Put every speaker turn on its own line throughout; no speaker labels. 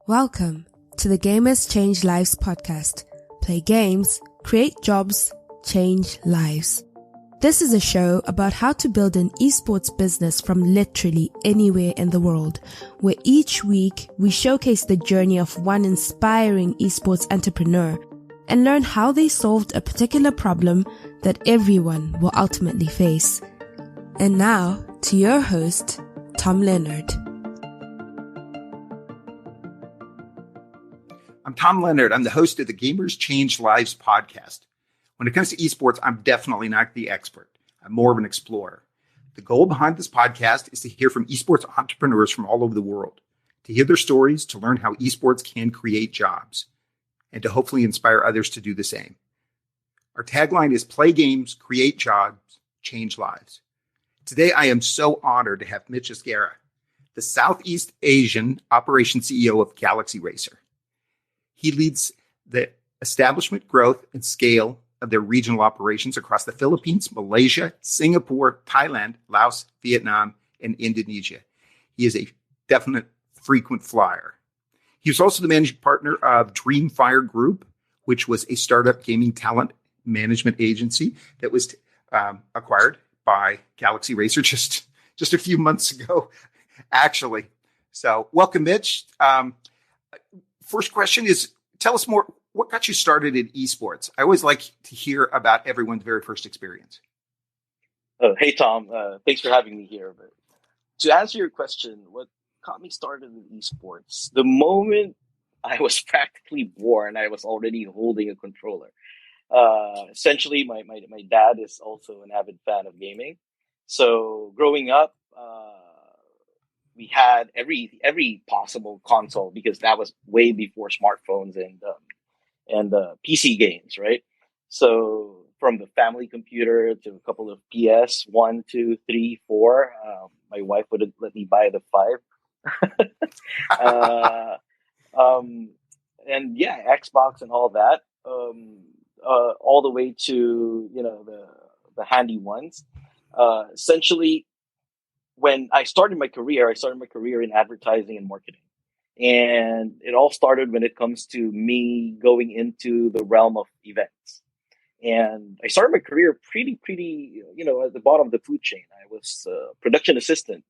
Welcome to the Gamers Change Lives podcast. Play games, create jobs, change lives. This is a show about how to build an esports business from literally anywhere in the world, where each week we showcase the journey of one inspiring esports entrepreneur and learn how they solved a particular problem that everyone will ultimately face. And now, to your host, Tom Leonard.
I'm Tom Leonard. I'm the host of the Gamers Change Lives podcast. When it comes to esports, I'm definitely not the expert. I'm more of an explorer. The goal behind this podcast is to hear from esports entrepreneurs from all over the world, to hear their stories, to learn how esports can create jobs, and to hopefully inspire others to do the same. Our tagline is play games, create jobs, change lives. Today, I am so honored to have Mitch Esquerra, the Southeast Asian operations CEO of Galaxy Racer. He leads the establishment, growth, and scale of their regional operations across the Philippines, Malaysia, Singapore, Thailand, Laos, Vietnam, and Indonesia. He is a definite frequent flyer. He was also the managing partner of Dreamfire Group, which was a startup gaming talent management agency that was acquired by Galaxy Racer just a few months ago, actually. So welcome, Mitch. First question is, tell us more, what got you started in esports? I always like to hear about everyone's very first experience.
Oh, hey, Tom. Thanks for having me here. But to answer your question, what got me started in esports, the moment I was practically born, I was already holding a controller. Essentially, my dad is also an avid fan of gaming. So growing up, we had every possible console because that was way before smartphones and PC games, right? So from the family computer to a couple of PS 1, 2, 3, 4. My wife wouldn't let me buy the 5. And yeah, Xbox and all that. All the way to the handy ones. Essentially, when I started my career in advertising and marketing. And it all started when it comes to me going into the realm of events. And I started my career pretty, at the bottom of the food chain. I was a production assistant.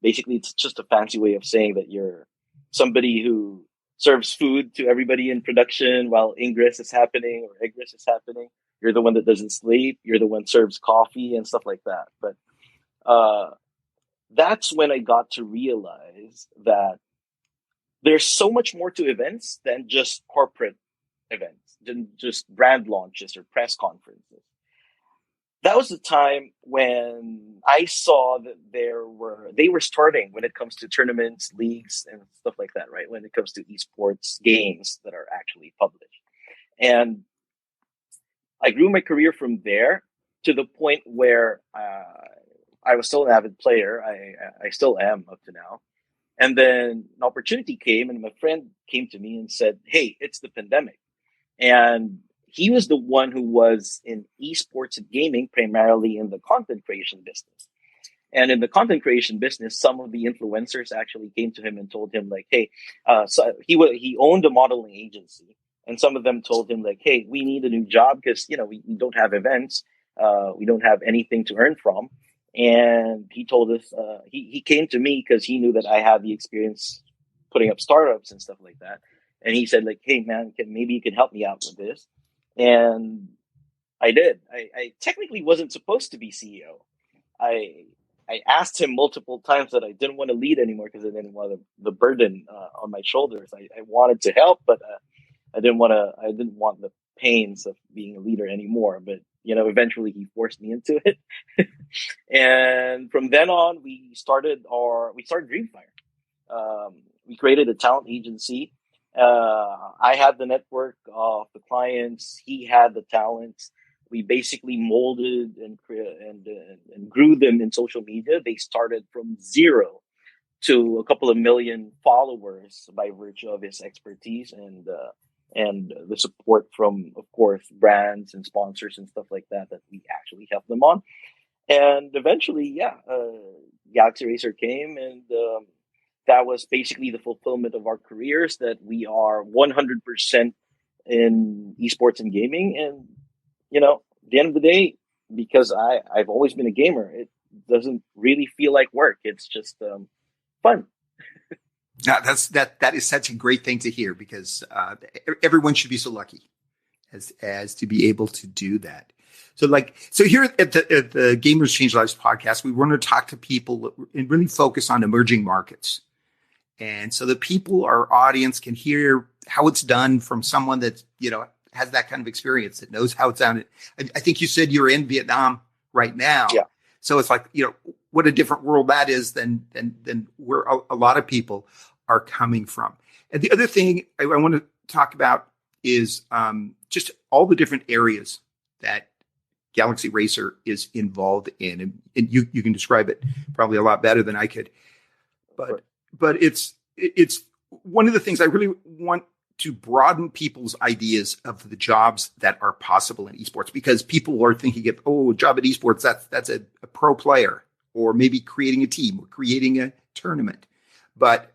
Basically, it's just a fancy way of saying that you're somebody who serves food to everybody in production while ingress is happening or egress is happening. You're the one that doesn't sleep. You're the one that serves coffee and stuff like that. But that's when I got to realize that there's so much more to events than just corporate events, than just brand launches or press conferences. That was the time when I saw that they were starting when it comes to tournaments, leagues, and stuff like that, right? When it comes to esports games that are actually published. And I grew my career from there to the point where I was still an avid player. I still am up to now. And then an opportunity came and my friend came to me and said, hey, it's the pandemic. And he was the one who was in esports and gaming, primarily in the content creation business. And in the content creation business, some of the influencers actually came to him and told him like, hey, so he owned a modeling agency. And some of them told him like, hey, we need a new job because, we don't have events. We don't have anything to earn from. And he told us, he came to me because he knew that I had the experience putting up startups and stuff like that. And he said like, hey man, maybe you can help me out with this. And I did. I technically wasn't supposed to be CEO. I asked him multiple times that I didn't want to lead anymore because I didn't want the burden on my shoulders. I wanted to help, but I didn't want the pains of being a leader anymore. But eventually he forced me into it. And from then on, we started Dreamfire. We created a talent agency. I had the network of the clients. He had the talents. We basically molded and grew them in social media. They started from 0 to a couple of million followers by virtue of his expertise and the support from, of course, brands and sponsors and stuff like that we actually helped them on. And eventually, Galaxy Racer came and that was basically the fulfillment of our careers, that we are 100% in esports and gaming. And, at the end of the day, because I've always been a gamer, it doesn't really feel like work. It's just fun.
Now, that is such a great thing to hear, because everyone should be so lucky as to be able to do that. So here at the Gamers Change Lives podcast, we want to talk to people and really focus on emerging markets. And so the people, our audience, can hear how it's done from someone that, has that kind of experience, that knows how it's done. I think you said you're in Vietnam right now.
Yeah.
So it's like, what a different world that is than where a lot of people are coming from. And the other thing I want to talk about is just all the different areas that Galaxy Racer is involved in. And you can describe it probably a lot better than I could. But it's one of the things I really want to broaden people's ideas of the jobs that are possible in esports, because people are thinking of, job at esports, that's a pro player, or maybe creating a team or creating a tournament. But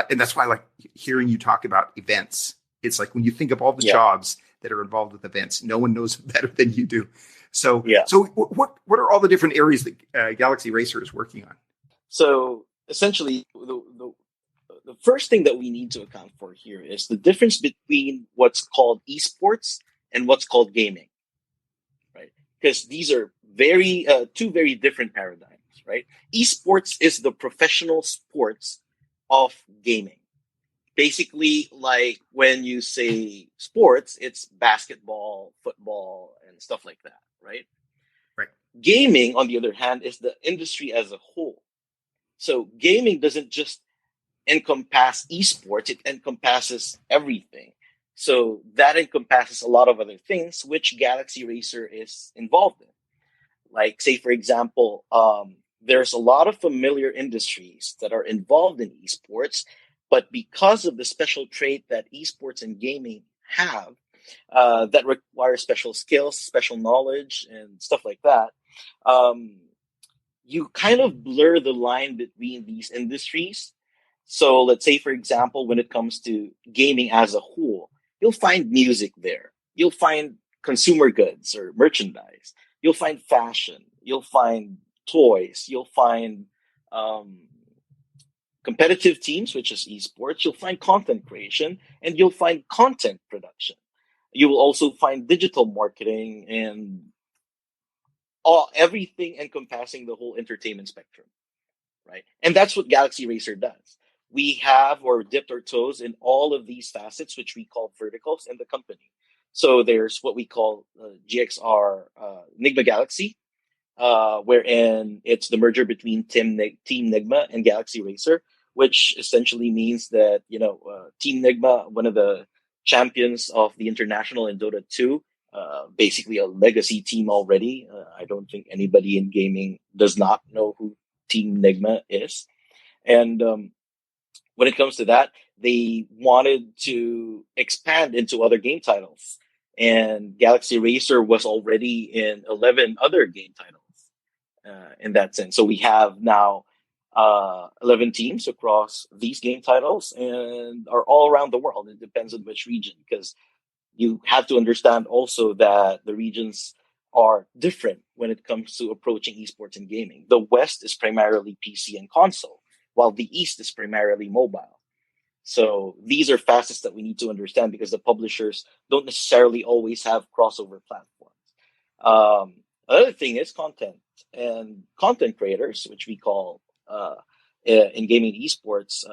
and that's why I like hearing you talk about events. It's like when you think of all the jobs that are involved with events, no one knows better than you do. So what are all the different areas that Galaxy Racer is working on?
So essentially, the first thing that we need to account for here is the difference between what's called esports and what's called gaming, right? Because these are two very different paradigms, right? Esports is the professional sports of gaming. Basically, like when you say sports, it's basketball, football, and stuff like that, right?
Right.
Gaming, on the other hand, is the industry as a whole. So gaming doesn't just encompass esports, it encompasses everything. So that encompasses a lot of other things, which Galaxy Racer is involved in. Like, say, for example, there's a lot of familiar industries that are involved in esports, but because of the special trait that esports and gaming have, that requires special skills, special knowledge, and stuff like that, you kind of blur the line between these industries. So let's say, for example, when it comes to gaming as a whole, you'll find music there. You'll find consumer goods or merchandise. You'll find fashion. You'll find toys. You'll find competitive teams, which is esports. You'll find content creation, and you'll find content production. You will also find digital marketing and everything encompassing the whole entertainment spectrum, right? And that's what Galaxy Racer does. We have or dipped our toes in all of these facets, which we call verticals in the company. So there's what we call GXR Nigma Galaxy, wherein it's the merger between Team Nigma and Galaxy Racer, which essentially means that, Team Nigma, one of the champions of the international in Dota 2, basically a legacy team already. I don't think anybody in gaming does not know who Team Nigma is. And when it comes to that, they wanted to expand into other game titles. And Galaxy Racer was already in 11 other game titles in that sense. So we have now 11 teams across these game titles and are all around the world. It depends on which region, because you have to understand also that the regions are different when it comes to approaching esports and gaming. The West is primarily PC and console, while the East is primarily mobile. So these are facets that we need to understand, because the publishers don't necessarily always have crossover platforms. Another thing is content and content creators, which we call in gaming esports.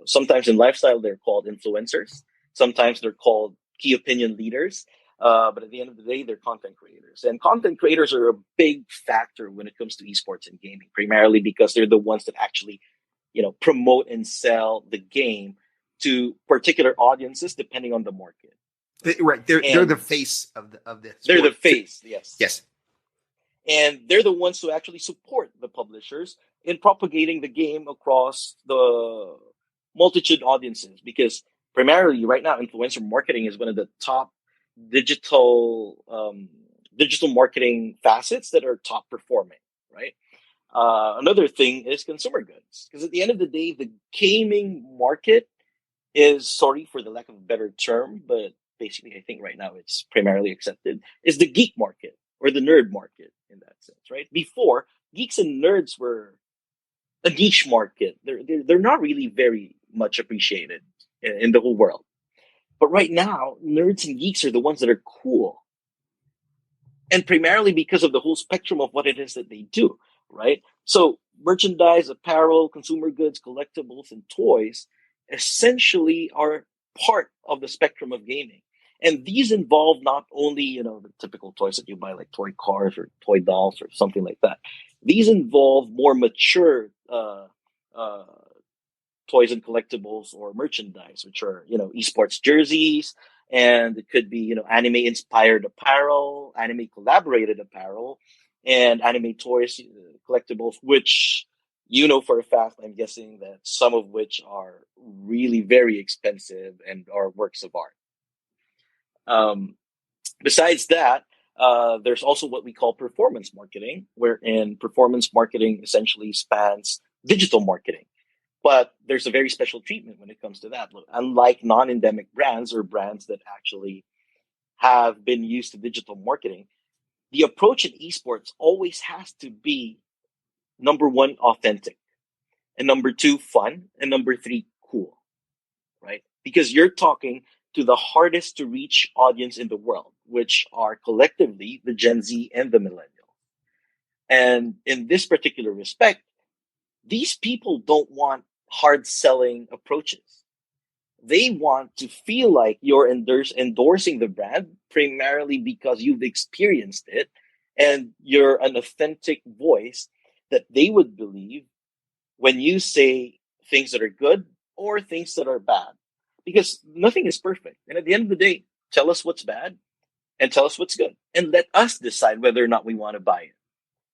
Sometimes in lifestyle, they're called influencers. Sometimes they're called key opinion leaders. But at the end of the day, they're content creators. And content creators are a big factor when it comes to esports and gaming, primarily because they're the ones that actually, promote and sell the game to particular audiences depending on the market.
Right. They're the face of the sport.
They're the face, yes.
Yes.
And they're the ones who actually support the publishers in propagating the game across the multitude audiences, because primarily right now, influencer marketing is one of the top digital marketing facets that are top performing, right? Another thing is consumer goods, because at the end of the day, the gaming market is, sorry for the lack of a better term, but basically I think right now it's primarily accepted, is the geek market or the nerd market in that sense, right? Before, geeks and nerds were a niche market. They're not really very much appreciated in the whole world. But right now, nerds and geeks are the ones that are cool. And primarily because of the whole spectrum of what it is that they do, right? So merchandise, apparel, consumer goods, collectibles, and toys essentially are part of the spectrum of gaming. And these involve not only, the typical toys that you buy, like toy cars or toy dolls or something like that. These involve more mature toys and collectibles or merchandise, which are, esports jerseys, and it could be, anime inspired apparel, anime collaborated apparel, and anime toys, collectibles, which, for a fact, I'm guessing that some of which are really very expensive and are works of art. Besides that, there's also what we call performance marketing, wherein performance marketing essentially spans digital marketing. But there's a very special treatment when it comes to that. Look, unlike non-endemic brands or brands that actually have been used to digital marketing, the approach in esports always has to be, number one, authentic, and number two, fun, and number three, cool, right? Because you're talking to the hardest to reach audience in the world, which are collectively the Gen Z and the millennial. And in this particular respect, these people don't want hard selling approaches. They want to feel like you're endorsing the brand primarily because you've experienced it and you're an authentic voice that they would believe when you say things that are good or things that are bad. Because nothing is perfect. And at the end of the day, tell us what's bad and tell us what's good. And let us decide whether or not we want to buy it.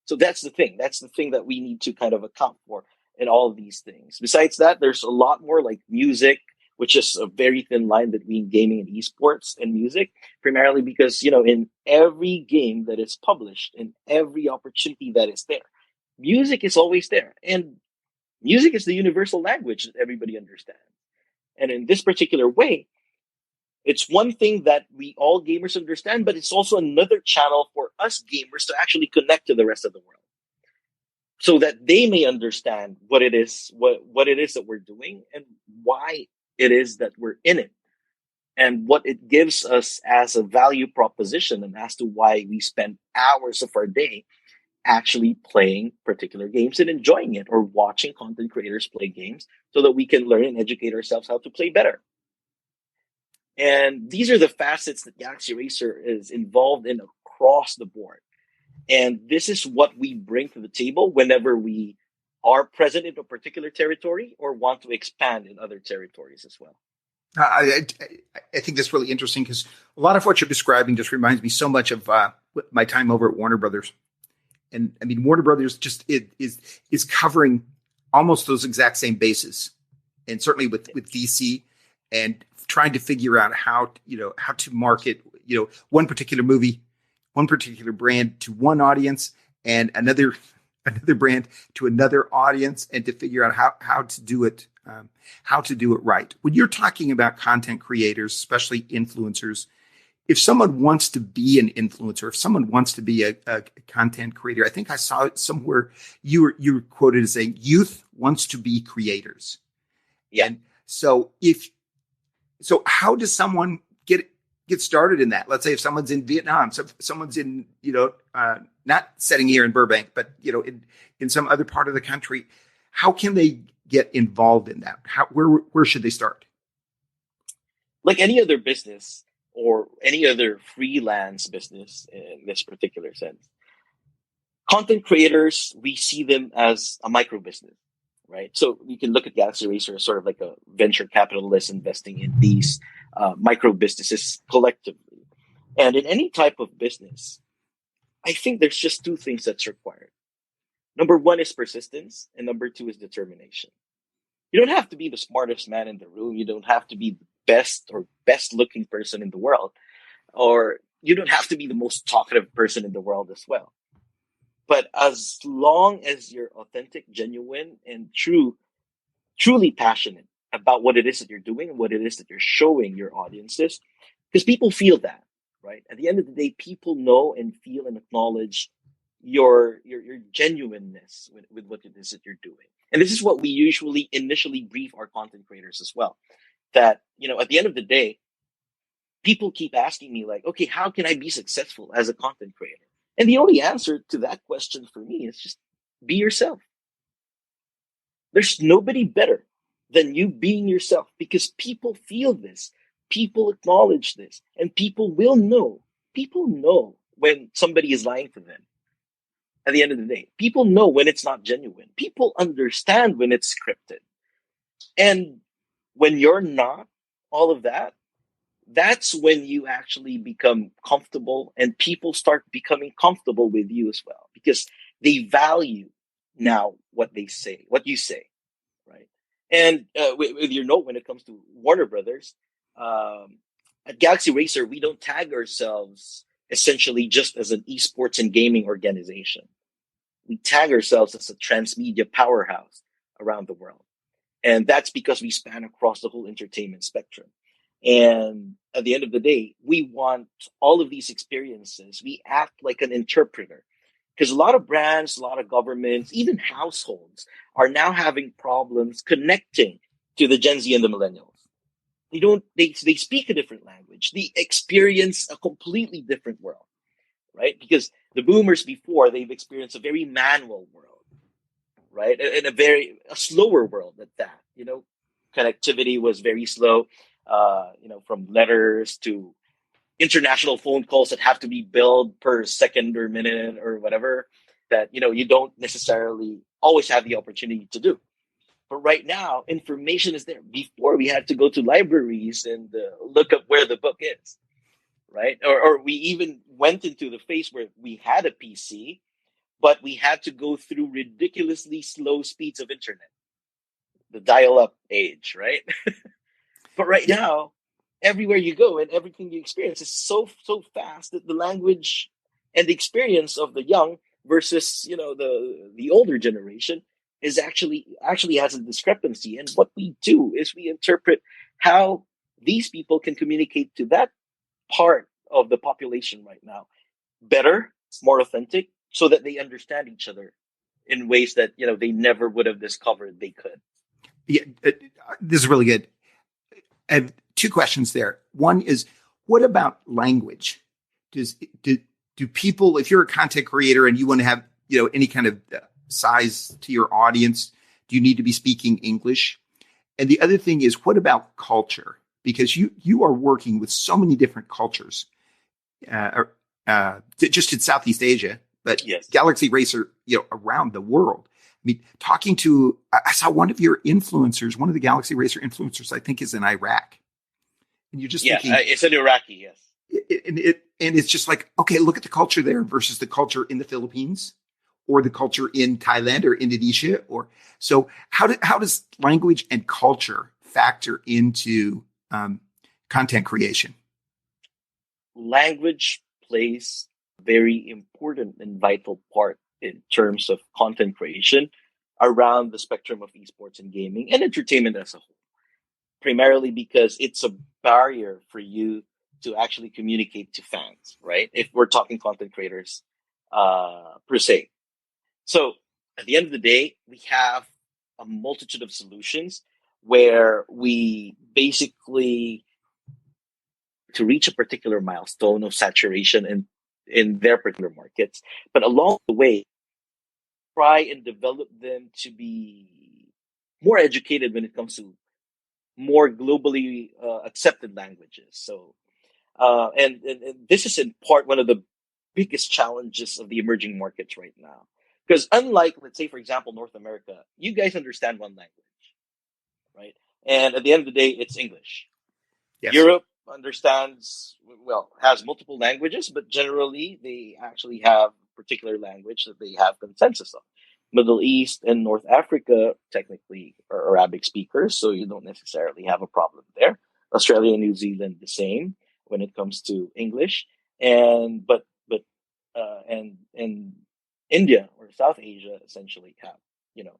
So that's the thing. That's the thing that we need to kind of account for in all of these things. Besides that, there's a lot more like music, which is a very thin line between gaming and esports and music, primarily because, in every game that is published, in every opportunity that is there, music is always there. And music is the universal language that everybody understands. And in this particular way, it's one thing that we all gamers understand, but it's also another channel for us gamers to actually connect to the rest of the world, so that they may understand what it is that we're doing and why it is that we're in it, and what it gives us as a value proposition, and as to why we spend hours of our day actually playing particular games and enjoying it, or watching content creators play games so that we can learn and educate ourselves how to play better. And these are the facets that Galaxy Racer is involved in across the board. And this is what we bring to the table whenever we are present in a particular territory or want to expand in other territories as well.
I think that's really interesting, because a lot of what you're describing just reminds me so much of my time over at Warner Brothers. And I mean, Warner Brothers just is covering almost those exact same bases, and certainly with DC, and trying to figure out how to market, one particular movie, one particular brand to one audience, and another brand to another audience, and to figure out how to do it right. When you're talking about content creators, especially influencers, if someone wants to be an influencer, if someone wants to be a content creator, I think I saw it somewhere you were quoted as saying, "Youth wants to be creators."
Yeah.
And so how does someone get started in that? Let's say if someone's in Vietnam, so someone's in, not sitting here in Burbank, but, in some other part of the country, how can they get involved in that? Where should they start?
Like any other business or any other freelance business in this particular sense, content creators, we see them as a micro business, right? So you can look at Galaxy Racer as sort of like a venture capitalist investing in these micro businesses collectively. And in any type of business, I think there's just two things that's required. Number one is persistence, and number two is determination. You don't have to be the smartest man in the room. You don't have to be the best looking person in the world, or you don't have to be the most talkative person in the world as well. But as long as you're authentic, genuine, and truly passionate about what it is that you're doing and what it is that you're showing your audiences, because people feel that, right? At the end of the day, people know and feel and acknowledge your genuineness with what it is that you're doing. And this is what we usually initially brief our content creators as well. That, at the end of the day, people keep asking me like, okay, how can I be successful as a content creator? And the only answer to that question for me is just be yourself. There's nobody better than you being yourself, because people feel this, people acknowledge this, and people will know. People know when somebody is lying to them. At the end of the day, people know when it's not genuine. People understand when it's scripted. And when you're not all of that, that's when you actually become comfortable, and people start becoming comfortable with you as well, because they value now what you say, right? And with your note, when it comes to Warner Brothers, at Galaxy Racer, we don't tag ourselves essentially just as an esports and gaming organization. We tag ourselves as a transmedia powerhouse around the world. And that's because we span across the whole entertainment spectrum. And at the end of the day, we want all of these experiences. We act like an interpreter, because a lot of brands, a lot of governments, even households are now having problems connecting to the Gen Z and the millennials. They speak a different language. They experience a completely different world, right? Because the boomers before, they've experienced a very manual world, right? And a slower world at that. Connectivity was very slow. From letters to international phone calls that have to be billed per second or minute or whatever, that, you don't necessarily always have the opportunity to do. But right now, information is there. Before, we had to go to libraries and look up where the book is, right? Or we even went into the phase where we had a PC, but we had to go through ridiculously slow speeds of internet, the dial-up age, right? But right now, everywhere you go and everything you experience is so fast that the language and the experience of the young versus the older generation is actually has a discrepancy. And what we do is we interpret how these people can communicate to that part of the population right now better, more authentic, so that they understand each other in ways that they never would have discovered they could.
Yeah, this is really good. I have two questions there. One is, what about language? Do people, if you're a content creator and you want to have any kind of size to your audience, do you need to be speaking English? And the other thing is, what about culture? Because you are working with so many different cultures, just in Southeast Asia, but
yes.
Galaxy Racer, around the world. I mean, I saw one of your influencers, one of the Galaxy Racer influencers, I think, is in Iraq. And you're just thinking,
it's an Iraqi, yes.
And it's just like, okay, look at the culture there versus the culture in the Philippines or the culture in Thailand or Indonesia. So how does language and culture factor into content creation?
Language plays a very important and vital part in terms of content creation around the spectrum of esports and gaming and entertainment as a whole. Primarily because it's a barrier for you to actually communicate to fans, right? If we're talking content creators per se. So at the end of the day, we have a multitude of solutions where we basically, to reach a particular milestone of saturation in their particular markets, but along the way, try and develop them to be more educated when it comes to more globally accepted languages. So, and this is in part one of the biggest challenges of the emerging markets right now. Because unlike, let's say, for example, North America, you guys understand one language, right? And at the end of the day, it's English. Yes. Europe has multiple languages, but generally they actually have a particular language that they have consensus on. Middle East and North Africa technically are Arabic speakers, so you don't necessarily have a problem there. Australia and New Zealand the same when it comes to English, and India or South Asia essentially have, you know,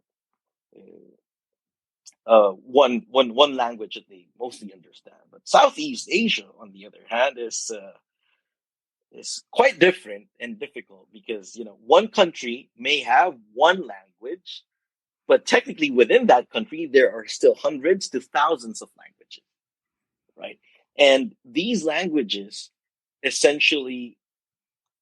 one language that they mostly understand. But Southeast Asia, on the other hand, is quite different and difficult because, you know, one country may have one language, but technically within that country there are still hundreds to thousands of languages, right? And these languages essentially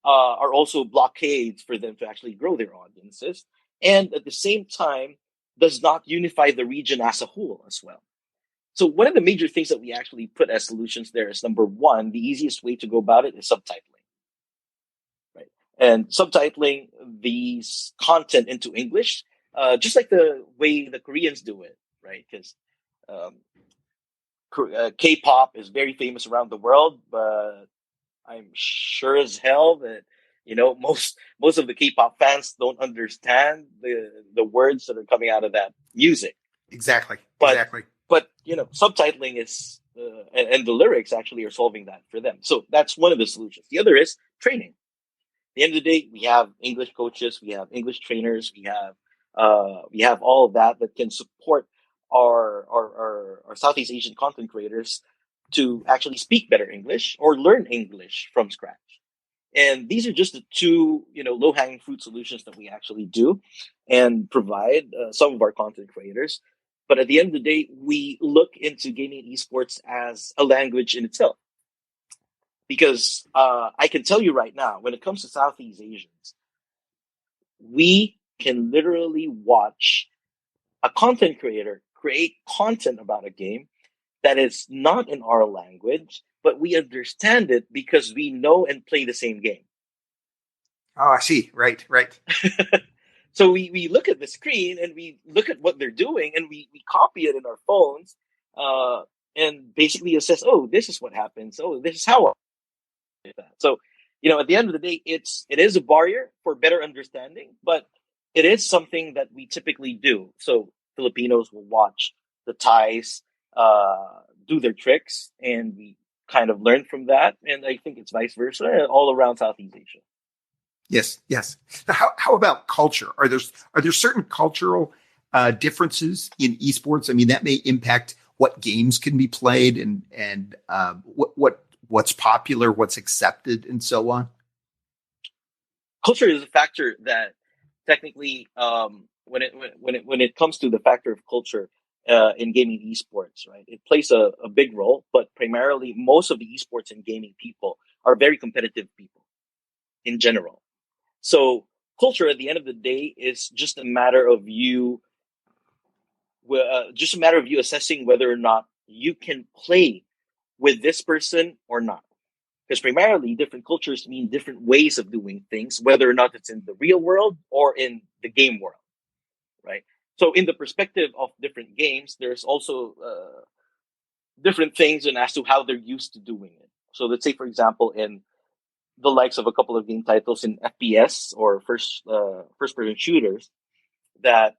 are also blockades for them to actually grow their audiences, and at the same time does not unify the region as a whole as well. So one of the major things that we actually put as solutions there is, number one, the easiest way to go about it is subtitling, right? And subtitling these content into English, just like the way the Koreans do it, right? Because um, K-pop is very famous around the world, but I'm sure as hell that, you know, most of the K-pop fans don't understand the words that are coming out of that music.
Exactly.
But
Exactly.
but you know, subtitling is and the lyrics actually are solving that for them. So that's one of the solutions. The other is training. At the end of the day, we have English coaches, we have English trainers, we have all of that can support our Southeast Asian content creators to actually speak better English or learn English from scratch. And these are just the two, you know, low-hanging fruit solutions that we actually do and provide some of our content creators. But at the end of the day, we look into gaming and esports as a language in itself. Because I can tell you right now, when it comes to Southeast Asians, we can literally watch a content creator create content about a game that is not in our language, but we understand it because we know and play the same game.
Oh, I see. Right, right.
So we look at the screen and we look at what they're doing and we copy it in our phones and basically assess, oh, this is what happens. Oh, this is how I do that. So, you know, at the end of the day, it is a barrier for better understanding, but it is something that we typically do. So Filipinos will watch the Thais do their tricks, and we kind of learn from that. And I think it's vice versa all around Southeast Asia.
Yes, yes. Now, how about culture? Are there certain cultural differences in esports? I mean, that may impact what games can be played and what's popular, what's accepted, and so on.
Culture is a factor that technically, when it comes to the factor of culture in gaming esports, right, it plays a big role. But primarily, most of the esports and gaming people are very competitive people in general. So culture, at the end of the day, is just a matter of you, assessing whether or not you can play with this person or not. Because primarily, different cultures mean different ways of doing things, whether or not it's in the real world or in the game world, right? So, in the perspective of different games, there's also different things and as to how they're used to doing it. So, let's say, for example, in the likes of a couple of game titles in FPS or first person shooters, that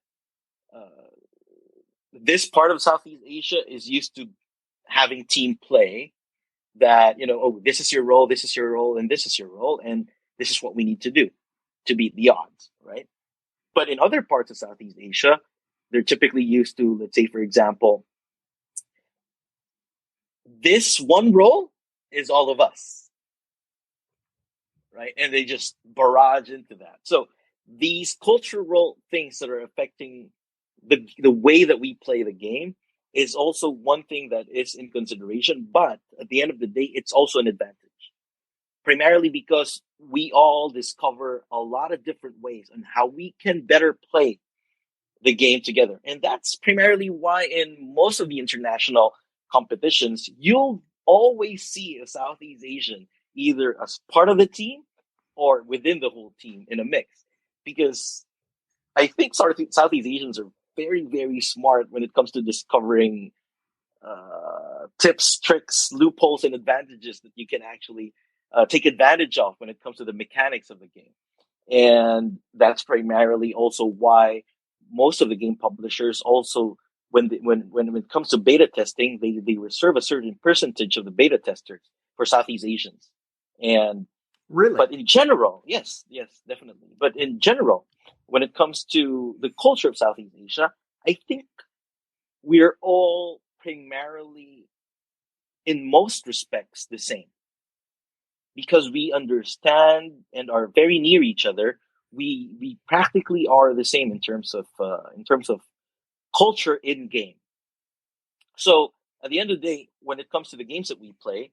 this part of Southeast Asia is used to having team play. That, you know, oh, this is your role, and this is your role, and this is what we need to do to beat the odds, right? But in other parts of Southeast Asia, they're typically used to, let's say, for example, this one role is all of us, right? And they just barrage into that. So these cultural things that are affecting the way that we play the game is also one thing that is in consideration. But at the end of the day, it's also an advantage. Primarily because we all discover a lot of different ways on how we can better play the game together. And that's primarily why in most of the international competitions, you'll always see a Southeast Asian either as part of the team or within the whole team in a mix. Because I think Southeast Asians are very, very smart when it comes to discovering tips, tricks, loopholes, and advantages that you can actually take advantage of when it comes to the mechanics of the game. And that's primarily also why most of the game publishers also, when it comes to beta testing, they reserve a certain percentage of the beta testers for Southeast Asians. And
Really?
But in general, yes, definitely. But in general, when it comes to the culture of Southeast Asia, I think we're all primarily, in most respects, the same because we understand and are very near each other. We practically are the same in terms of culture in game. So at the end of the day, when it comes to the games that we play,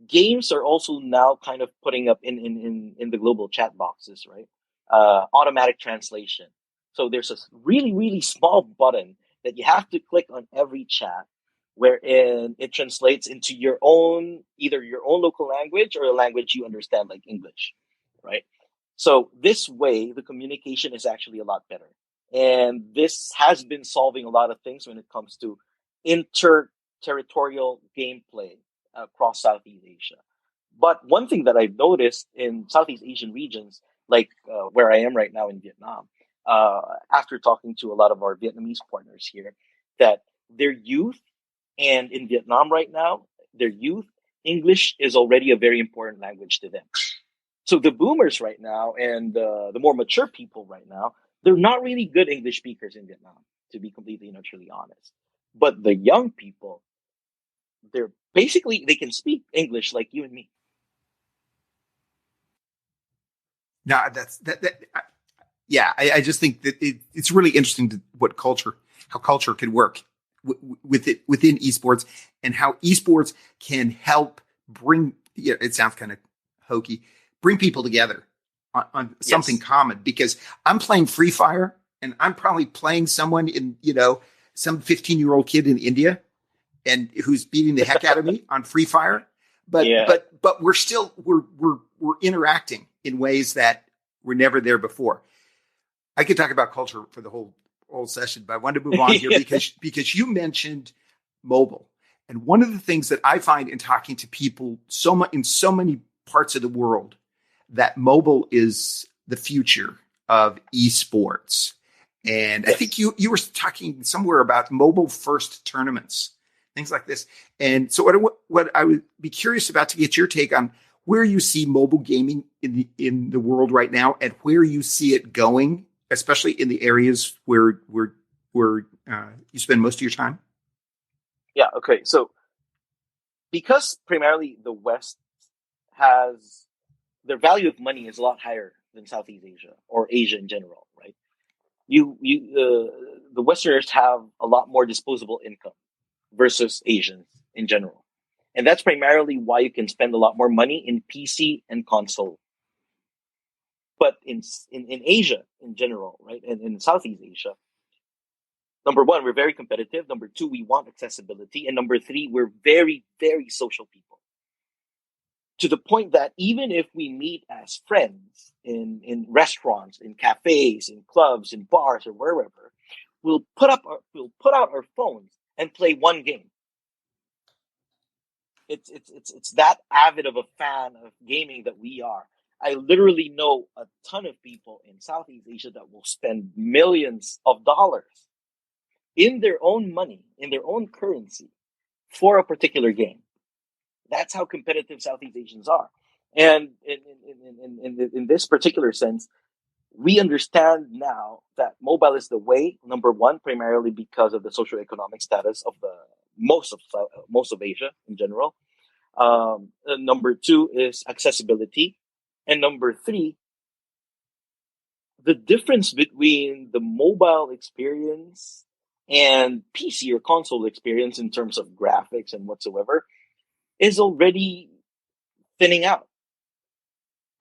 games are also now kind of putting up in the global chat boxes, right? Automatic translation. So there's a really, really small button that you have to click on every chat wherein it translates into either your own local language or a language you understand, like English, right? So this way, the communication is actually a lot better. And this has been solving a lot of things when it comes to inter-territorial gameplay across Southeast Asia. But one thing that I've noticed in Southeast Asian regions, like where I am right now in Vietnam, after talking to a lot of our Vietnamese partners here, that their youth, and in Vietnam right now, their youth, English is already a very important language to them. So the boomers right now and the more mature people right now, they're not really good English speakers in Vietnam, to be completely and utterly honest. But the young people, they can speak English like you and me.
No, yeah, I just think that it's really interesting how culture can work within esports, and how esports can help bring. Yeah, it sounds kind of hokey. Bring people together on something common, because I'm playing Free Fire and I'm probably playing someone some 15-year-old kid in India and who's beating the heck out of me on Free Fire. But we're interacting in ways that were never there before. I could talk about culture for the whole session, but I wanted to move on here because you mentioned mobile. And one of the things that I find in talking to people in so many parts of the world, that mobile is the future of esports. And I think you were talking somewhere about mobile first tournaments, things like this. And so what I would be curious about to get your take on where you see mobile gaming in the world right now, and where you see it going, especially in the areas where you spend most of your time.
Yeah. Okay. So because primarily the West has their value of money is a lot higher than Southeast Asia or Asia in general, right? The Westerners have a lot more disposable income versus Asians in general. And that's primarily why you can spend a lot more money in PC and console. But in Asia in general, right, and in Southeast Asia, number one, we're very competitive. Number two, we want accessibility. And number three, we're very, very social people. To the point that even if we meet as friends in restaurants, in cafes, in clubs, in bars, or wherever, we'll put out our phones and play one game. It's that avid of a fan of gaming that we are. I literally know a ton of people in Southeast Asia that will spend millions of dollars in their own money, in their own currency, for a particular game. That's how competitive Southeast Asians are. And in this particular sense, we understand now that mobile is the way, number one, primarily because of the socioeconomic status of most of Asia in general. Number two is accessibility. And number three, the difference between the mobile experience and PC or console experience in terms of graphics and whatsoever is already thinning out.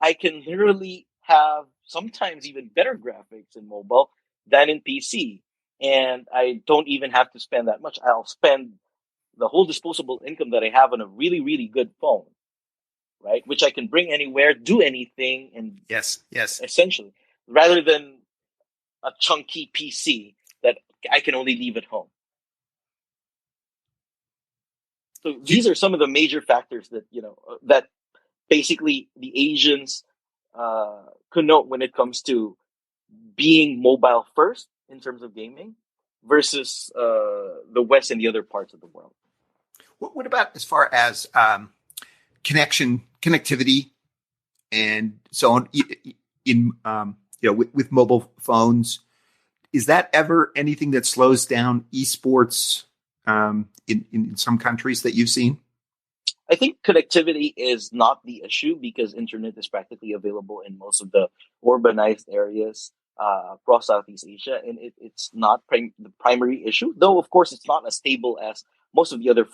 I can literally have sometimes even better graphics in mobile than in PC. And I don't even have to spend that much. I'll spend the whole disposable income that I have on a really, really good phone, right? Which I can bring anywhere, do anything, and
yes,
essentially, rather than a chunky PC that I can only leave at home. So these are some of the major factors that basically the Asians connote when it comes to being mobile first in terms of gaming versus the West and the other parts of the world.
What about as far as connectivity and so on in with mobile phones. Is that ever anything that slows down esports in some countries that you've seen?
I think connectivity is not the issue because internet is practically available in most of the urbanized areas across Southeast Asia, and it's not the primary issue. Though, of course, it's not as stable as most of the other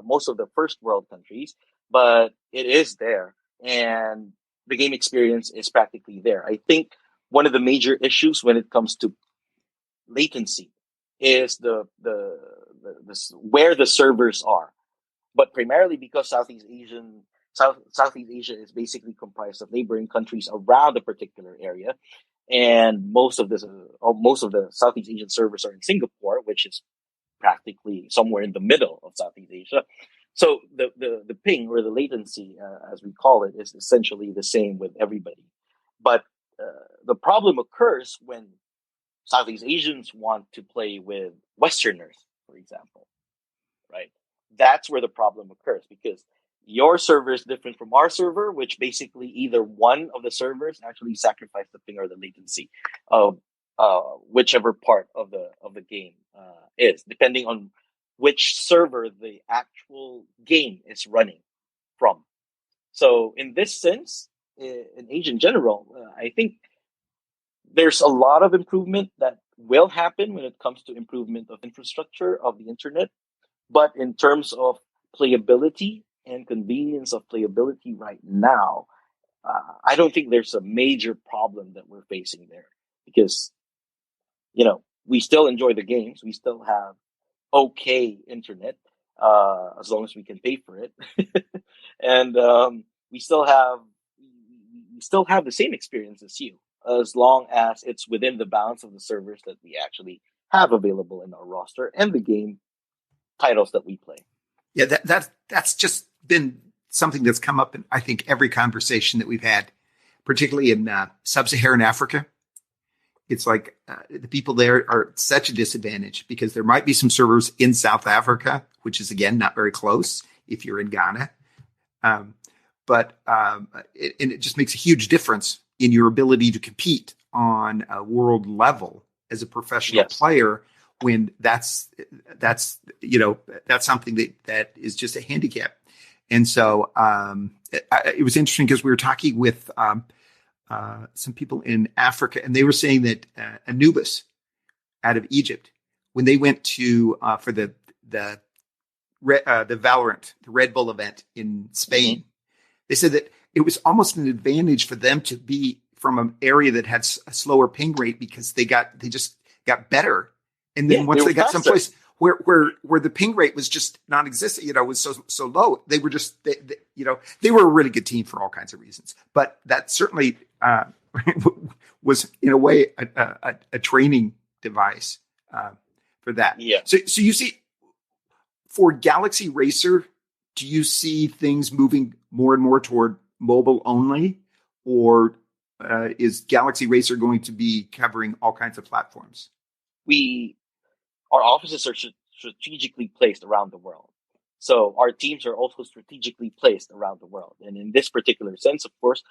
most of the first world countries, but it is there, and the game experience is practically there. I think one of the major issues when it comes to latency is where the servers are. But primarily because Southeast Asia is basically comprised of neighboring countries around a particular area, and most of the Southeast Asian servers are in Singapore, which is practically somewhere in the middle of Southeast Asia. So the ping or the latency, as we call it, is essentially the same with everybody. But the problem occurs when Southeast Asians want to play with Westerners, for example, right? That's where the problem occurs because your server is different from our server, which basically either one of the servers actually sacrifice the ping or the latency of whichever part of the game is, depending on which server the actual game is running from. So in this sense, in Asia in general, I think there's a lot of improvement that will happen when it comes to improvement of infrastructure of the internet. But in terms of playability and convenience of playability right now, I don't think there's a major problem that we're facing there because, we still enjoy the games. We still have okay internet, as long as we can pay for it. And we still have the same experience as you, as long as it's within the bounds of the servers that we actually have available in our roster and the game titles that we play.
Yeah, that's just been something that's come up in, I think, every conversation that we've had, particularly in sub-Saharan Africa. It's like the people there are at such a disadvantage because there might be some servers in South Africa, which is, again, not very close if you're in Ghana. But it just makes a huge difference in your ability to compete on a world level as a professional player when that's something that is just a handicap. And so it was interesting because we were talking with some people in Africa, and they were saying that Anubis out of Egypt, when they went to for the Valorant, the Red Bull event in Spain, they said that it was almost an advantage for them to be from an area that had a slower ping rate because they just got better. And then once they got someplace where the ping rate was just non-existent, was so low, they were just, they were a really good team for all kinds of reasons. But that certainly was in a way a training device for that.
Yeah.
So you see, for Galaxy Racer, do you see things moving more and more toward mobile only, or is Galaxy Racer going to be covering all kinds of platforms?
Our offices are strategically placed around the world. So our teams are also strategically placed around the world. And in this particular sense, of course,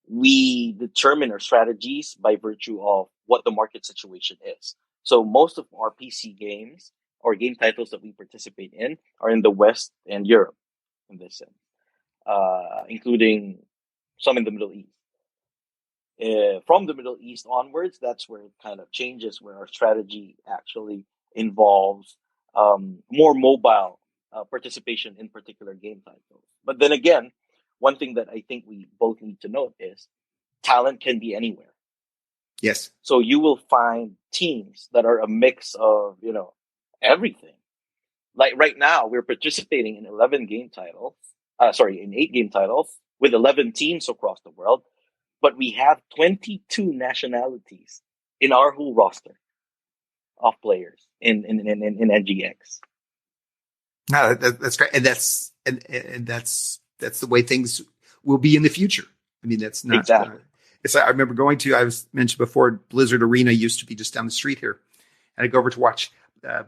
we determine our strategies by virtue of what the market situation is. So most of our PC games or game titles that we participate in are in the West and Europe in this sense, including some in the Middle East. From the Middle East onwards, that's where it kind of changes, where our strategy actually involves more mobile participation in particular game titles. But then again, one thing that I think we both need to note is talent can be anywhere.
Yes.
So you will find teams that are a mix of, everything. Like right now, we're participating in 8 game titles with 11 teams across the world. But we have 22 nationalities in our whole roster of players in NGX.
No, that's great, and that's the way things will be in the future. I mean, that's not
exactly.
I remember I was mentioned before, Blizzard Arena used to be just down the street here, and I'd go over to watch the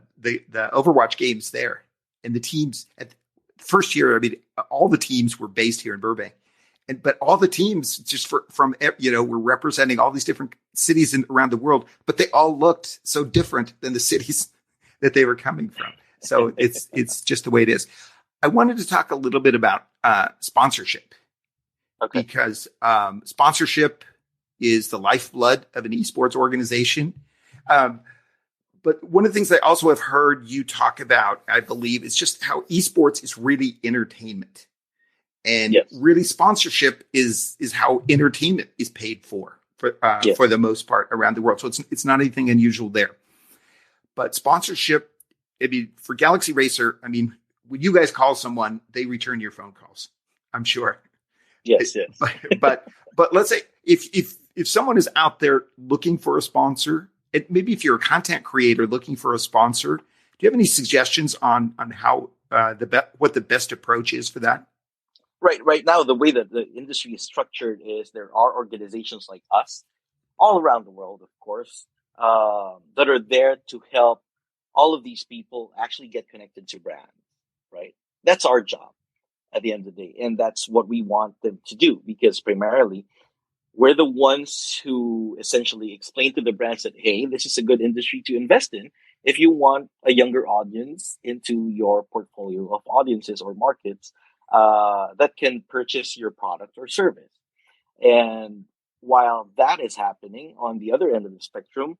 Overwatch games there, and the teams at the first year. I mean, all the teams were based here in Burbank. but all the teams just from were representing all these different cities around the world, but they all looked so different than the cities that they were coming from. So it's just the way it is. I wanted to talk a little bit about sponsorship, because sponsorship is the lifeblood of an esports organization. But one of the things I also have heard you talk about, I believe, is just how esports is really entertainment. And really sponsorship is how entertainment is paid for the most part around the world. So it's not anything unusual there. But sponsorship, I mean, for Galaxy Racer, I mean, when you guys call someone, they return your phone calls, I'm sure.
Yes.
But let's say if someone is out there looking for a sponsor, maybe if you're a content creator looking for a sponsor, do you have any suggestions on how what the best approach is for that?
Right now, the way that the industry is structured is there are organizations like us all around the world, of course, that are there to help all of these people actually get connected to brands, right? That's our job at the end of the day. And that's what we want them to do, because primarily we're the ones who essentially explain to the brands that, hey, this is a good industry to invest in if you want a younger audience into your portfolio of audiences or markets that can purchase your product or service. And while that is happening on the other end of the spectrum,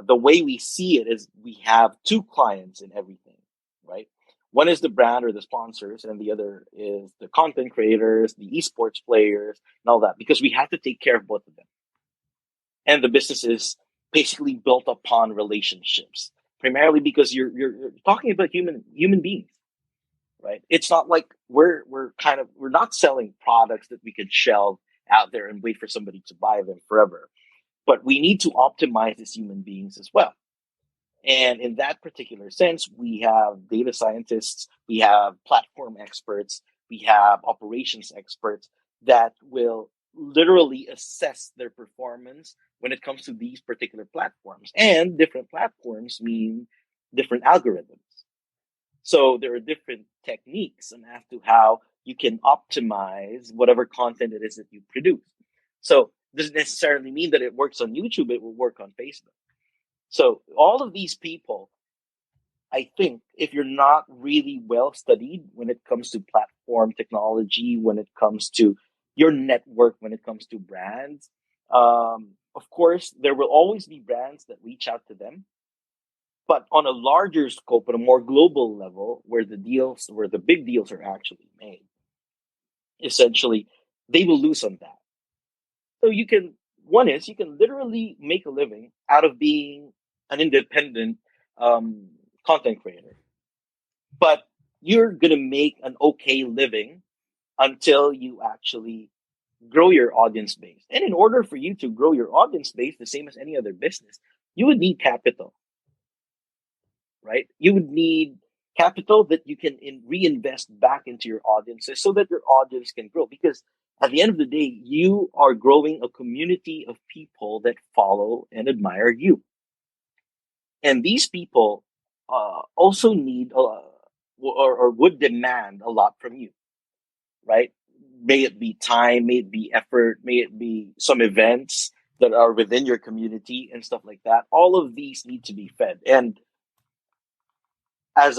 the way we see it is we have two clients in everything, right? One is the brand or the sponsors, and the other is the content creators, the esports players, and all that, because we have to take care of both of them. And the business is basically built upon relationships, primarily because you're talking about human beings, right? It's not like we're not selling products that we could shelve out there and wait for somebody to buy them forever. But we need to optimize these human beings as well. And in that particular sense, we have data scientists, we have platform experts, we have operations experts that will literally assess their performance when it comes to these particular platforms. And different platforms mean different algorithms. So there are different techniques as to how you can optimize whatever content it is that you produce. So it doesn't necessarily mean that it works on YouTube, it will work on Facebook. So all of these people, I think, if you're not really well studied when it comes to platform technology, when it comes to your network, when it comes to brands, of course, there will always be brands that reach out to them. But on a larger scope, on a more global level, where the big deals are actually made, essentially, they will lose on that. So you can literally make a living out of being an independent content creator. But you're going to make an okay living until you actually grow your audience base. And in order for you to grow your audience base, the same as any other business, you would need capital, right? You would need capital that you can reinvest back into your audiences so that your audience can grow. Because at the end of the day, you are growing a community of people that follow and admire you. And these people also need or would demand a lot from you, right? May it be time, may it be effort, may it be some events that are within your community and stuff like that. All of these need to be fed. And as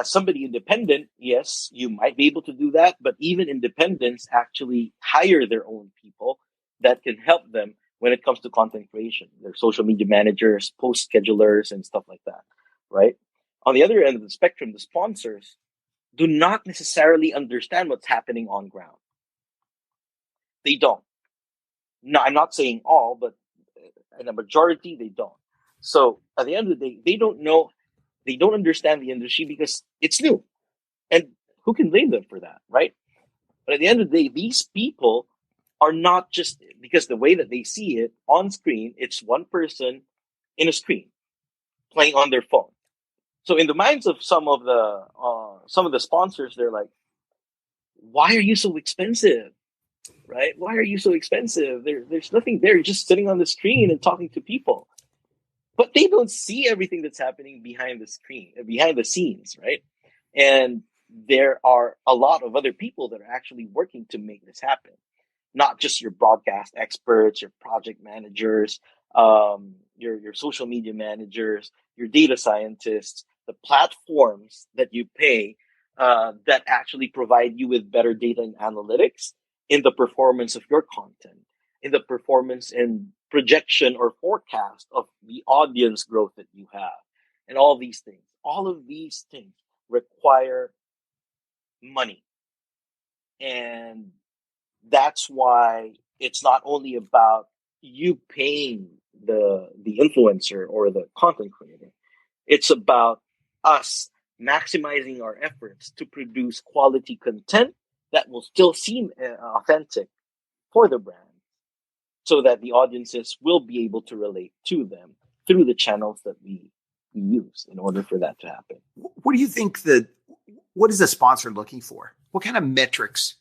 somebody independent, yes, you might be able to do that, but even independents actually hire their own people that can help them when it comes to content creation. They're social media managers, post schedulers, and stuff like that, right? On the other end of the spectrum, the sponsors do not necessarily understand what's happening on ground. They don't. No, I'm not saying all, but in a majority, they don't. So at the end of the day, they don't know. They don't understand the industry because it's new. And who can blame them for that, right? But at the end of the day, these people are not just, because the way that they see it on screen, it's one person in a screen playing on their phone. So in the minds of some of the sponsors, they're like, why are you so expensive? Right? Why are you so expensive? There's nothing there. You're just sitting on the screen and talking to people. But they don't see everything that's happening behind the screen, behind the scenes, right? And there are a lot of other people that are actually working to make this happen. Not just your broadcast experts, your project managers, your social media managers, your data scientists, the platforms that you pay that actually provide you with better data and analytics in the performance of your content, in the performance and projection or forecast of the audience growth that you have, and all these things. All of these things require money. And that's why it's not only about you paying the influencer or the content creator. It's about us maximizing our efforts to produce quality content that will still seem authentic for the brand, so that the audiences will be able to relate to them through the channels that we use in order for that to happen.
What do you think what is a sponsor looking for? What kind of metrics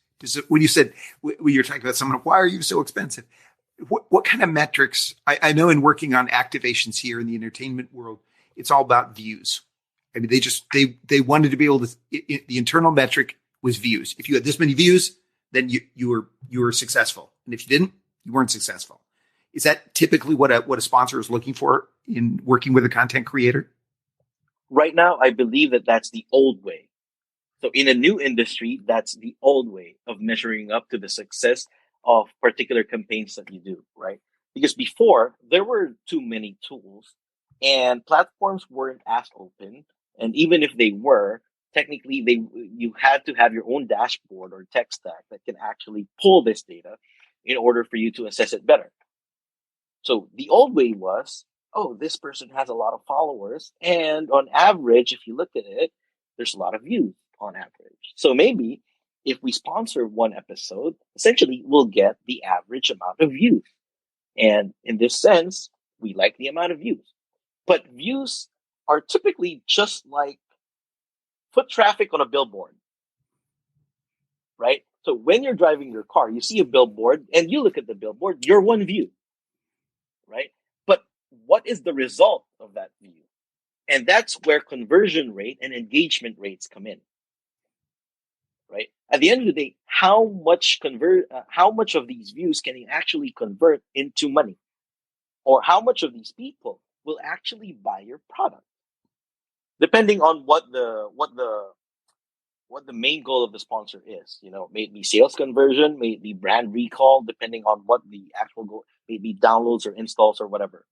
when you said, when you're talking about someone, why are you so expensive? What kind of metrics? I know in working on activations here in the entertainment world, it's all about views. I mean, they wanted to be able to, the internal metric was views. If you had this many views, then you were successful. And if you didn't, you weren't successful. Is that typically what a sponsor is looking for in working with a content creator?
Right now, I believe that that's the old way. So in a new industry, that's the old way of measuring up to the success of particular campaigns that you do, right? Because before, there were too many tools and platforms weren't as open. And even if they were, technically, you had to have your own dashboard or tech stack that can actually pull this data in order for you to assess it better. So the old way was, oh, this person has a lot of followers. And on average, if you look at it, there's a lot of views on average. So maybe if we sponsor one episode, essentially we'll get the average amount of views. And in this sense, we like the amount of views. But views are typically just like foot traffic on a billboard, right? So when you're driving your car, you see a billboard and you look at the billboard, you're one view, right? But what is the result of that view? And that's where conversion rate and engagement rates come in. Right? At the end of the day, how much of these views can you actually convert into money? Or how much of these people will actually buy your product? Depending on what the main goal of the sponsor is. May it be sales conversion, may it be brand recall, depending on what the actual goal, may it be downloads or installs or whatever.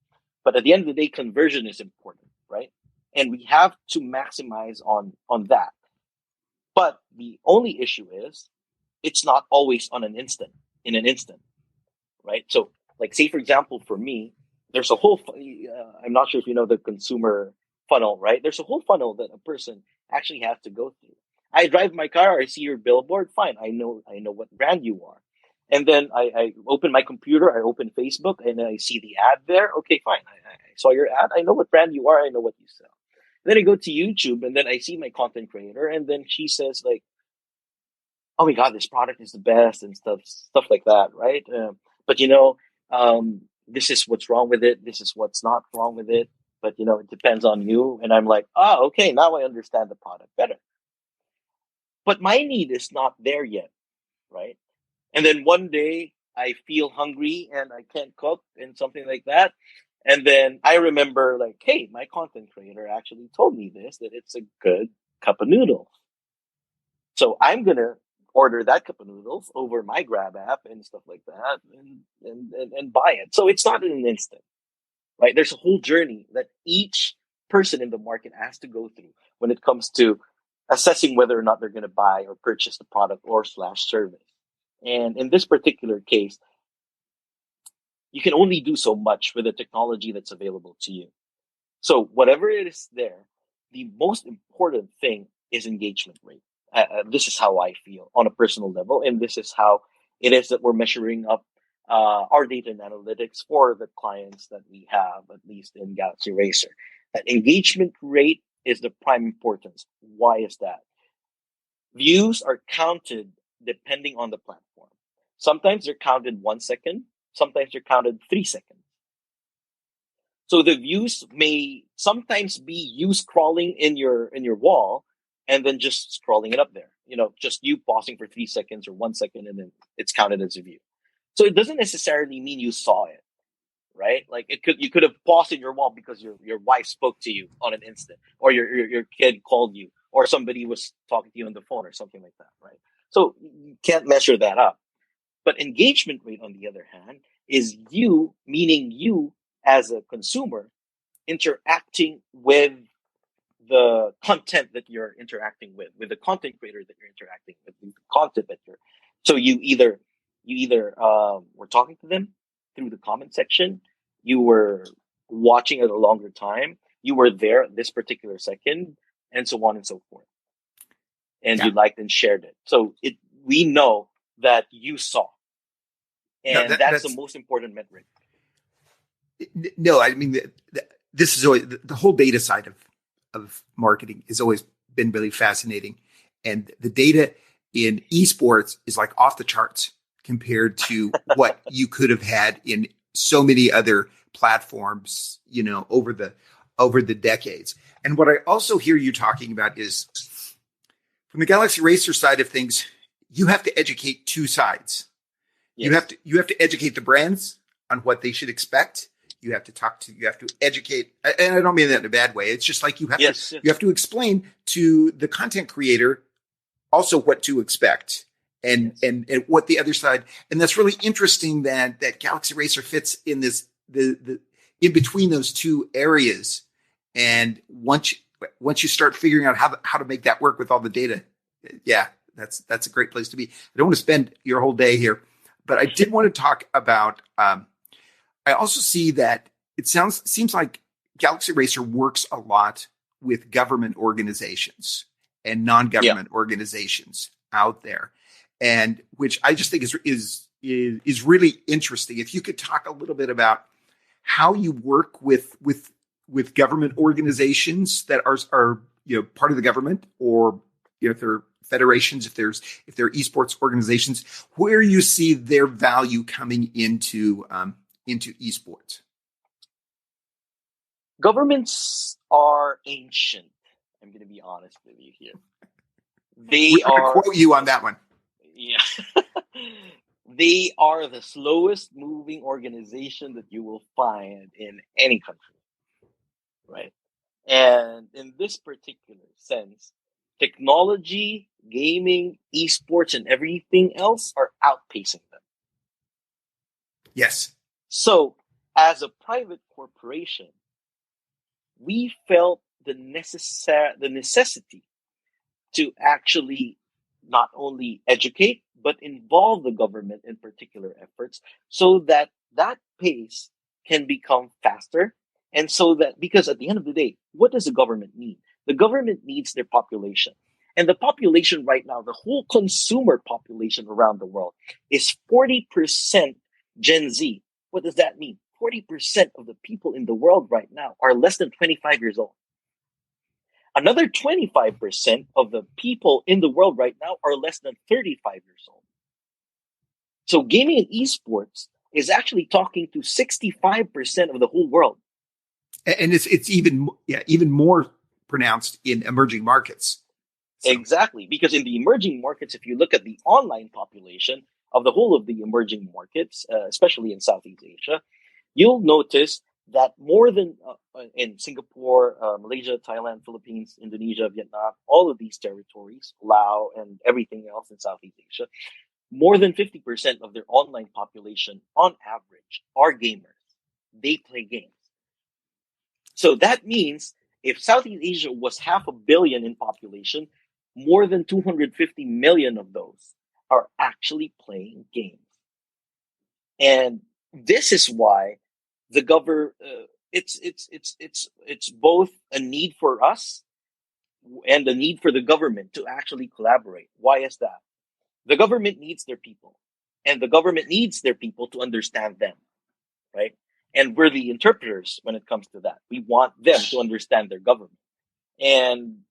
But at the end of the day, conversion is important, right? And we have to maximize on that. But the only issue is it's not always in an instant, right? So like, say, for example, for me, there's a whole, I'm not sure if you know the consumer funnel, right? There's a whole funnel that a person actually has to go through. I drive my car, I see your billboard, fine. I know what brand you are. And then I open my computer, I open Facebook, and I see the ad there. Okay, fine. I saw your ad. I know what brand you are. I know what you sell. Then I go to YouTube, and then I see my content creator, and then she says like, "Oh my God, this product is the best," and stuff like that, right? But this is what's wrong with it. This is what's not wrong with it. But it depends on you. And I'm like, oh, okay, now I understand the product better. But my need is not there yet, right? And then one day I feel hungry and I can't cook and something like that. And then I remember like, hey, my content creator actually told me that it's a good cup of noodles. So I'm going to order that cup of noodles over my Grab app and stuff like that and buy it. So it's not in an instant, right? There's a whole journey that each person in the market has to go through when it comes to assessing whether or not they're going to buy or purchase the product or / service. And in this particular case, you can only do so much with the technology that's available to you. So whatever it is there, the most important thing is engagement rate. This is how I feel on a personal level. And this is how it is that we're measuring up our data and analytics for the clients that we have, at least in Galaxy Racer. That engagement rate is the prime importance. Why is that? Views are counted depending on the platform. Sometimes they're counted 1 second. Sometimes they're counted 3 seconds. So the views may sometimes be you scrolling in your wall, and then just scrolling it up there. Just you pausing for 3 seconds or 1 second, and then it's counted as a view. So it doesn't necessarily mean you saw it, right? Like you could have paused in your wall because your wife spoke to you on an instant, or your kid called you, or somebody was talking to you on the phone or something like that, right? So you can't measure that up. But engagement rate, on the other hand, is you, meaning you as a consumer, interacting with the content that you're interacting with the content creator that you're interacting with, the content that so you either were talking to them through the comment section, you were watching at a longer time, you were there at this particular second, and so on and so forth. And you liked and shared it. So we know that you saw. And that's the most important metric.
No, I mean, this is always the whole data side of marketing has always been really fascinating. And the data in esports is like off the charts compared to what you could have had in so many other platforms, over the decades. And what I also hear you talking about is from the Galaxy Racer side of things, you have to educate two sides. Yes. You have to educate the brands on what they should expect. You have to educate, and I don't mean that in a bad way. It's just like you have to explain to the content creator also what to expect and what the other side. And that's really interesting that Galaxy Racer fits in this, the in between those two areas. And once you start figuring out how to make that work with all the data, that's a great place to be. I don't want to spend your whole day here, but I did want to talk about, I also see that it seems like Galaxy Racer works a lot with government organizations and non-government organizations out there, and which I just think is really interesting. If you could talk a little bit about how you work with government organizations that are part of the government, or if they're federations, if they're esports organizations, where you see their value coming into esports.
Governments are ancient. I'm going to be honest with you here.
We're going to quote you on that one.
Yeah. They are the slowest moving organization that you will find in any country. Right? And in this particular sense, technology, gaming, esports, and everything else are outpacing them.
Yes.
So, as a private corporation, we felt the necessity to actually not only educate, but involve the government in particular efforts so that pace can become faster. And so that, because at the end of the day, what does the government need? The government needs their population. And the population right now, the whole consumer population around the world, is 40% Gen Z. What does that mean? 40% of the people in the world right now are less than 25 years old. Another 25% of the people in the world right now are less than 35 years old. So gaming and esports is actually talking to 65% of the whole world.
And it's even more pronounced in emerging markets.
So. Exactly, because in the emerging markets, if you look at the online population of the whole of the emerging markets, especially in Southeast Asia, you'll notice that more than in Singapore, Malaysia, Thailand, Philippines, Indonesia, Vietnam, all of these territories, Laos, and everything else in Southeast Asia, more than 50% of their online population, on average, are gamers. They play games. So that means if Southeast Asia was 500 million in population, more than 250 million of those are actually playing games. And this is why the it's both a need for us and a need for the government to actually collaborate. Why is that? The government needs their people, and the government needs their people to understand them, right? And we're the interpreters when it comes to that. We want them to understand their government. And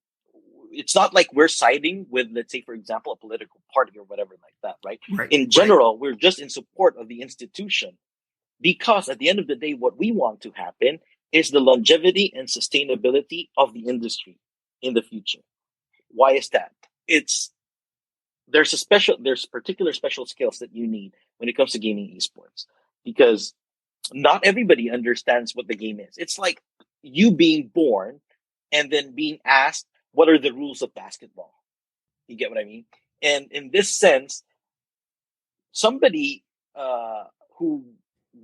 it's not like we're siding with, let's say, for example, a political party or whatever like that, right? In general, we're just in support of the institution, because at the end of the day, what we want to happen is the longevity and sustainability of the industry in the future. Why is that? There's particular special skills that you need when it comes to gaming esports, because not everybody understands what the game is. It's like you being born and then being asked, what are the rules of basketball? You get what I mean? And in this sense, somebody who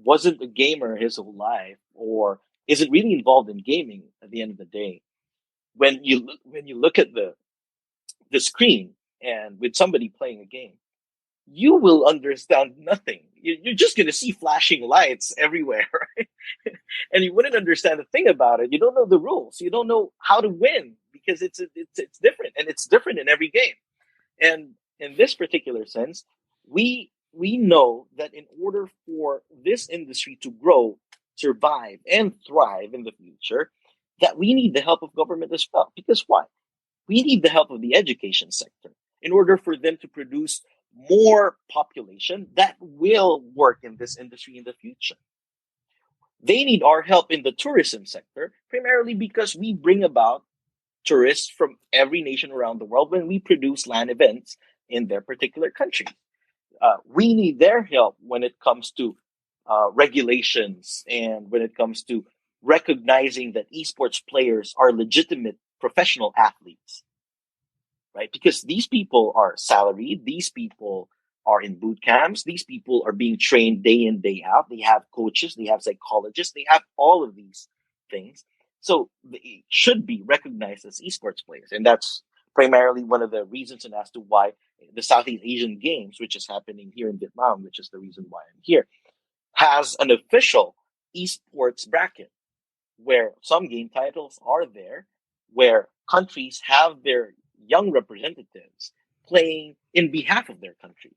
wasn't a gamer his whole life or isn't really involved in gaming at the end of the day, when you look at the screen and with somebody playing a game, you will understand nothing. You're just going to see flashing lights everywhere, right? And you wouldn't understand a thing about it. You don't know the rules. You don't know how to win because it's different, and it's different in every game. And in this particular sense, we know that in order for this industry to grow, survive, and thrive in the future, that we need the help of government as well. Because why? We need the help of the education sector in order for them to produce more population that will work in this industry in the future. They need our help in the tourism sector, primarily because we bring about tourists from every nation around the world when we produce LAN events in their particular country. We need their help when it comes to regulations and when it comes to recognizing that esports players are legitimate professional athletes, right? Because these people are salaried, these people are in boot camps, these people are being trained day in, day out. They have coaches, they have psychologists, they have all of these things. So they should be recognized as esports players. And that's primarily one of the reasons and as to why the Southeast Asian Games, which is happening here in Vietnam, which is the reason why I'm here, has an official esports bracket where some game titles are there, where countries have their young representatives playing in behalf of their country.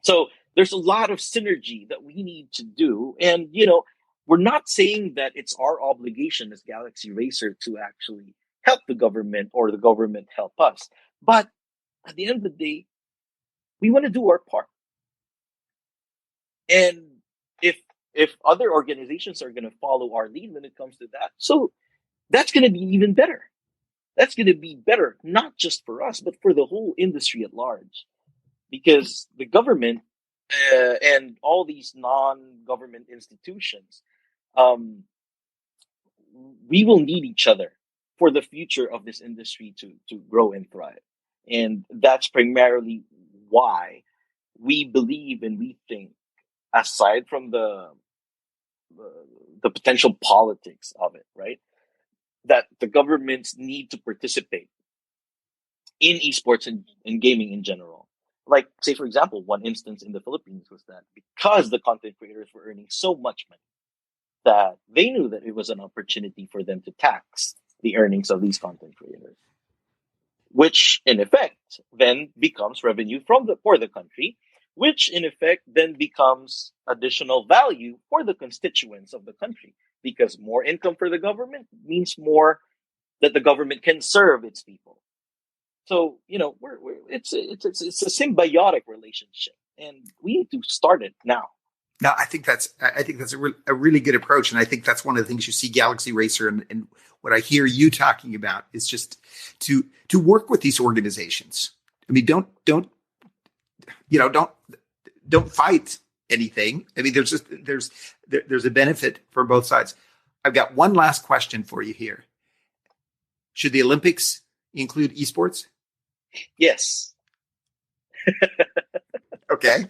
So there's a lot of synergy that we need to do. And, we're not saying that it's our obligation as Galaxy Racer to actually help the government or the government help us. But at the end of the day, we want to do our part. And if other organizations are going to follow our lead when it comes to that, so that's going to be even better. That's going to be better, not just for us, but for the whole industry at large. Because the government and all these non-government institutions, we will need each other for the future of this industry to grow and thrive. And that's primarily why we believe and we think, aside from the potential politics of it, right, that the governments need to participate in esports and gaming in general. Like, say, for example, one instance in the Philippines was that because the content creators were earning so much money, that they knew that it was an opportunity for them to tax the earnings of these content creators, which in effect then becomes revenue for the country, which in effect then becomes additional value for the constituents of the country, because more income for the government means more that the government can serve its people. So, it's a symbiotic relationship, and we need to start it now.
No, I think that's a really good approach, and I think that's one of the things you see Galaxy Racer and what I hear you talking about is just to work with these organizations. I mean, don't fight anything. I mean, there's a benefit for both sides. I've got one last question for you here. Should the Olympics include esports?
Yes.
Okay.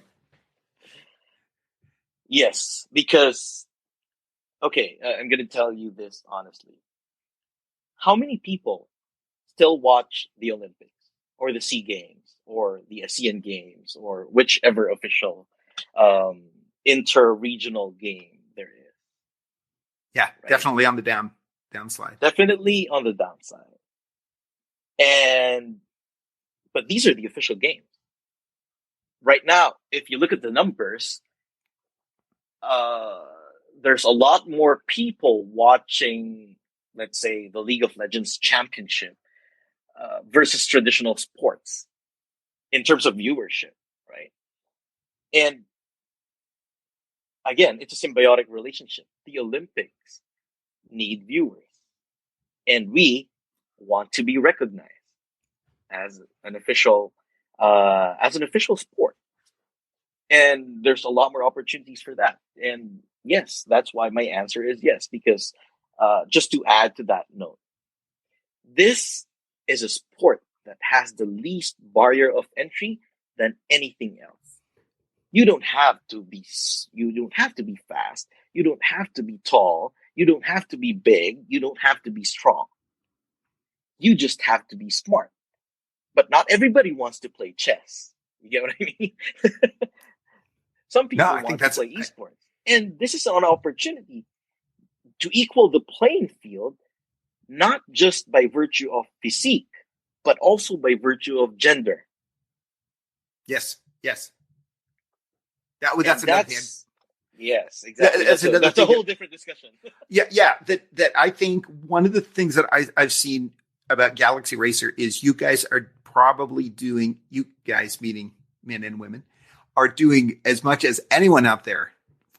Yes, because, I'm going to tell you this honestly. How many people still watch the Olympics or the SEA Games or the ASEAN Games or whichever official inter-regional game there is?
Yeah,
right?
Definitely on the downslide.
Definitely on the downside. But these are the official games. Right now, if you look at the numbers, there's a lot more people watching, let's say, the League of Legends Championship versus traditional sports in terms of viewership, right? And again, it's a symbiotic relationship. The Olympics need viewers, and we want to be recognized. as an official sport. And there's a lot more opportunities for that. And yes, that's why my answer is yes, because just to add to that note, this is a sport that has the least barrier of entry than anything else. You don't have to be fast. You don't have to be tall. You don't have to be big. You don't have to be strong. You just have to be smart. But not everybody wants to play chess. You get what I mean? Some people want to play esports. And this is an opportunity to equal the playing field, not just by virtue of physique, but also by virtue of gender.
Yes. That's another thing.
Yes, exactly. That's a whole different discussion.
That I think one of the things that I've seen about Galaxy Racer is you guys are probably doing, you guys meaning men and women, are doing as much as anyone out there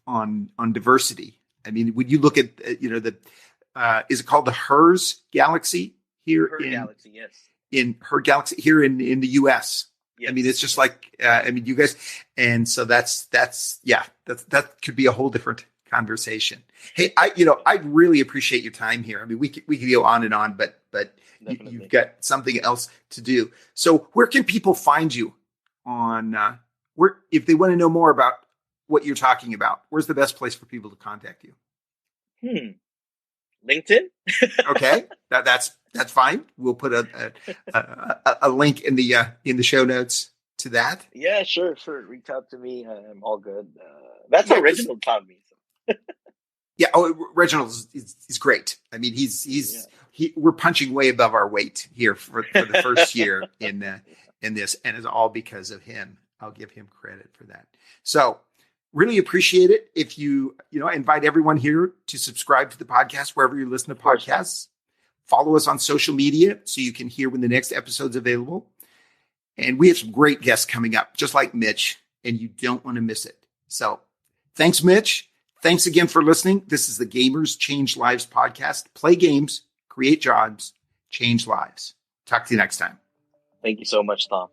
on diversity. I mean, when you look at is it called the HERS Galaxy here?
Galaxy, yes.
In Her Galaxy here in the US.
Yes.
I mean, it's just like you guys, and so that could be a whole different conversation. Hey, I really appreciate your time here. I mean, we could go on and on, but you've got something else to do. So where can people find you on where if they want to know more about what you're talking about? Where's the best place for people to contact you?
LinkedIn.
Okay, that's fine. We'll put a link in the show notes to that.
Yeah, sure. Reach out to me. I'm all good. That's how Reginald found me.
Yeah. Oh, Reginald is great. I mean, we're punching way above our weight here for the first year in this, and it's all because of him. I'll give him credit for that. So really appreciate it. If you invite everyone here to subscribe to the podcast, wherever you listen to podcasts, follow us on social media so you can hear when the next episode's available. And we have some great guests coming up, just like Mitch, and you don't want to miss it. So thanks, Mitch. Thanks again for listening. This is the Gamers Change Lives podcast. Play games, create jobs, change lives. Talk to you next time.
Thank you so much, Tom.